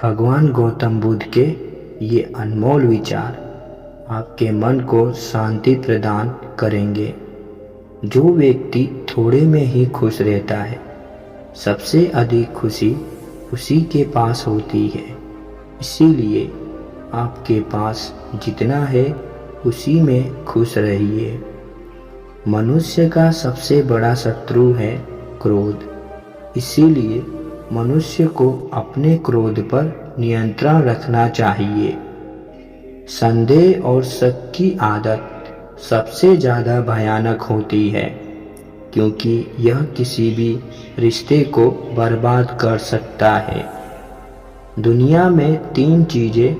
भगवान गौतम बुद्ध के ये अनमोल विचार आपके मन को शांति प्रदान करेंगे। जो व्यक्ति थोड़े में ही खुश रहता है, सबसे अधिक खुशी उसी के पास होती है। इसीलिए आपके पास जितना है उसी में खुश रहिए। मनुष्य का सबसे बड़ा शत्रु है क्रोध। इसीलिए मनुष्य को अपने क्रोध पर नियंत्रण रखना चाहिए। संदेह और शक की आदत सबसे ज़्यादा भयानक होती है, क्योंकि यह किसी भी रिश्ते को बर्बाद कर सकता है। दुनिया में 3 चीज़ें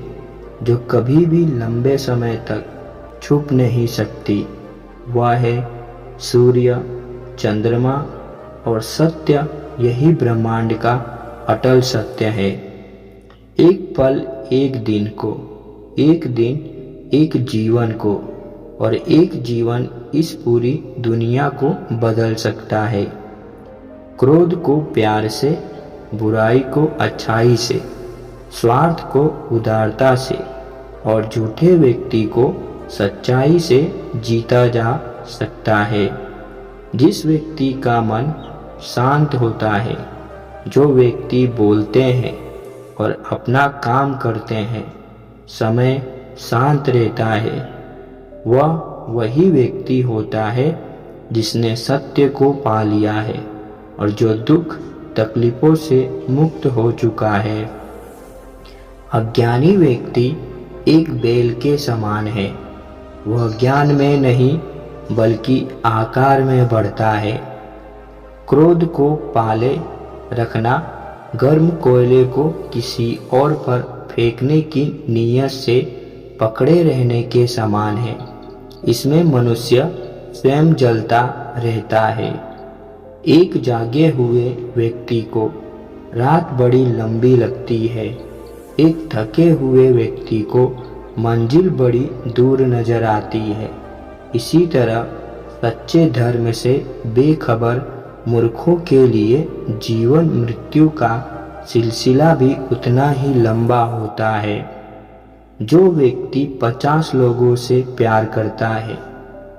जो कभी भी लंबे समय तक छुप नहीं सकती, वह है सूर्य, चंद्रमा और सत्य। यही ब्रह्मांड का अटल सत्य है। एक पल एक दिन को, एक दिन एक जीवन को, और एक जीवन इस पूरी दुनिया को बदल सकता है। क्रोध को प्यार से, बुराई को अच्छाई से, स्वार्थ को उदारता से और झूठे व्यक्ति को सच्चाई से जीता जा सकता है। जिस व्यक्ति का मन शांत होता है, जो व्यक्ति बोलते हैं और अपना काम करते हैं, समय शांत रहता है, वह वही व्यक्ति होता है जिसने सत्य को पा लिया है और जो दुख तकलीफों से मुक्त हो चुका है। अज्ञानी व्यक्ति एक बेल के समान है। वह ज्ञान में नहीं बल्कि आकार में बढ़ता है। क्रोध को पाले रखना गर्म कोयले को किसी और पर फेंकने की नीयत से पकड़े रहने के समान है। इसमें मनुष्य स्वयं जलता रहता है। एक जागे हुए व्यक्ति को रात बड़ी लंबी लगती है। एक थके हुए व्यक्ति को मंजिल बड़ी दूर नजर आती है। इसी तरह सच्चे धर्म से बेखबर मूर्खों के लिए जीवन मृत्यु का सिलसिला भी उतना ही लंबा होता है। जो व्यक्ति 50 लोगों से प्यार करता है,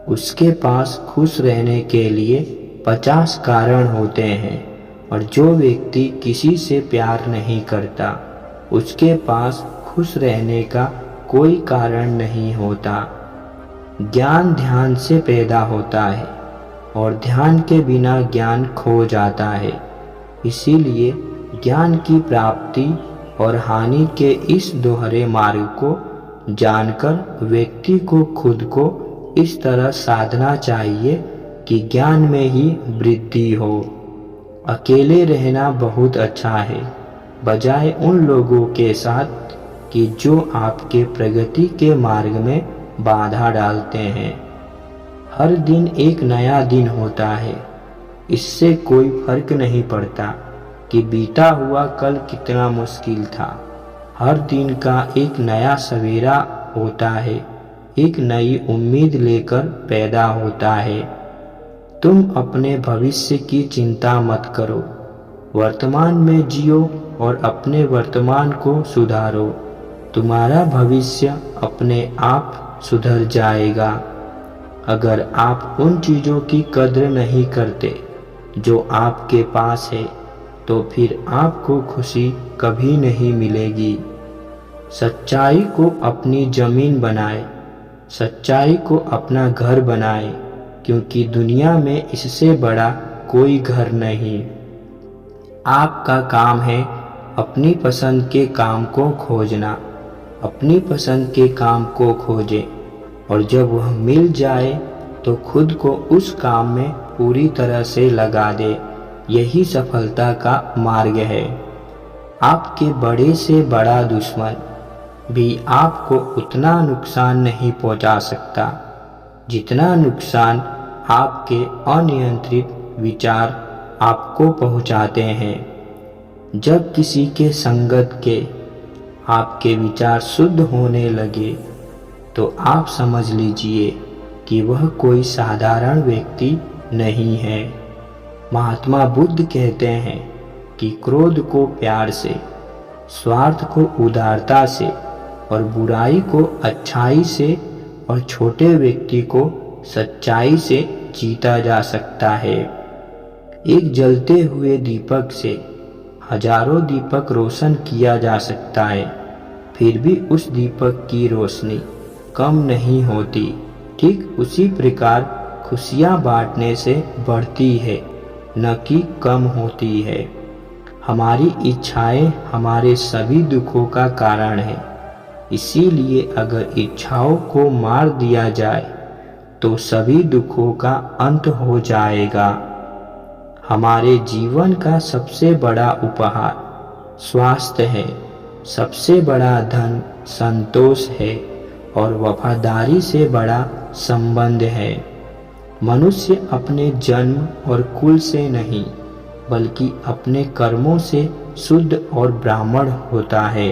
उसके पास खुश रहने के लिए 50 कारण होते हैं, और जो व्यक्ति किसी से प्यार नहीं करता, उसके पास खुश रहने का कोई कारण नहीं होता। ज्ञान ध्यान से पैदा होता है और ध्यान के बिना ज्ञान खो जाता है। इसीलिए ज्ञान की प्राप्ति और हानि के इस दोहरे मार्ग को जानकर व्यक्ति को खुद को इस तरह साधना चाहिए कि ज्ञान में ही वृद्धि हो। अकेले रहना बहुत अच्छा है, बजाय उन लोगों के साथ कि जो आपके प्रगति के मार्ग में बाधा डालते हैं। हर दिन एक नया दिन होता है। इससे कोई फर्क नहीं पड़ता कि बीता हुआ कल कितना मुश्किल था। हर दिन का एक नया सवेरा होता है, एक नई उम्मीद लेकर पैदा होता है। तुम अपने भविष्य की चिंता मत करो, वर्तमान में जियो और अपने वर्तमान को सुधारो। तुम्हारा भविष्य अपने आप सुधर जाएगा। अगर आप उन चीज़ों की कद्र नहीं करते जो आपके पास है, तो फिर आपको खुशी कभी नहीं मिलेगी। सच्चाई को अपनी ज़मीन बनाए, सच्चाई को अपना घर बनाए, क्योंकि दुनिया में इससे बड़ा कोई घर नहीं। आपका काम है अपनी पसंद के काम को खोजना। अपनी पसंद के काम को खोजें, और जब वह मिल जाए तो खुद को उस काम में पूरी तरह से लगा दे। यही सफलता का मार्ग है। आपके बड़े से बड़ा दुश्मन भी आपको उतना नुकसान नहीं पहुंचा सकता, जितना नुकसान आपके अनियंत्रित विचार आपको पहुंचाते हैं। जब किसी के संगत के आपके विचार शुद्ध होने लगे, तो आप समझ लीजिए कि वह कोई साधारण व्यक्ति नहीं है। महात्मा बुद्ध कहते हैं कि क्रोध को प्यार से, स्वार्थ को उदारता से और बुराई को अच्छाई से और छोटे व्यक्ति को सच्चाई से जीता जा सकता है। एक जलते हुए दीपक से हजारों दीपक रोशन किया जा सकता है, फिर भी उस दीपक की रोशनी कम नहीं होती। ठीक उसी प्रकार खुशियाँ बांटने से बढ़ती है, न कि कम होती है। हमारी इच्छाएं हमारे सभी दुखों का कारण है, इसीलिए अगर इच्छाओं को मार दिया जाए तो सभी दुखों का अंत हो जाएगा। हमारे जीवन का सबसे बड़ा उपहार स्वास्थ्य है, सबसे बड़ा धन संतोष है और वफादारी से बड़ा संबंध है। मनुष्य अपने जन्म और कुल से नहीं, बल्कि अपने कर्मों से शुद्ध और ब्राह्मण होता है।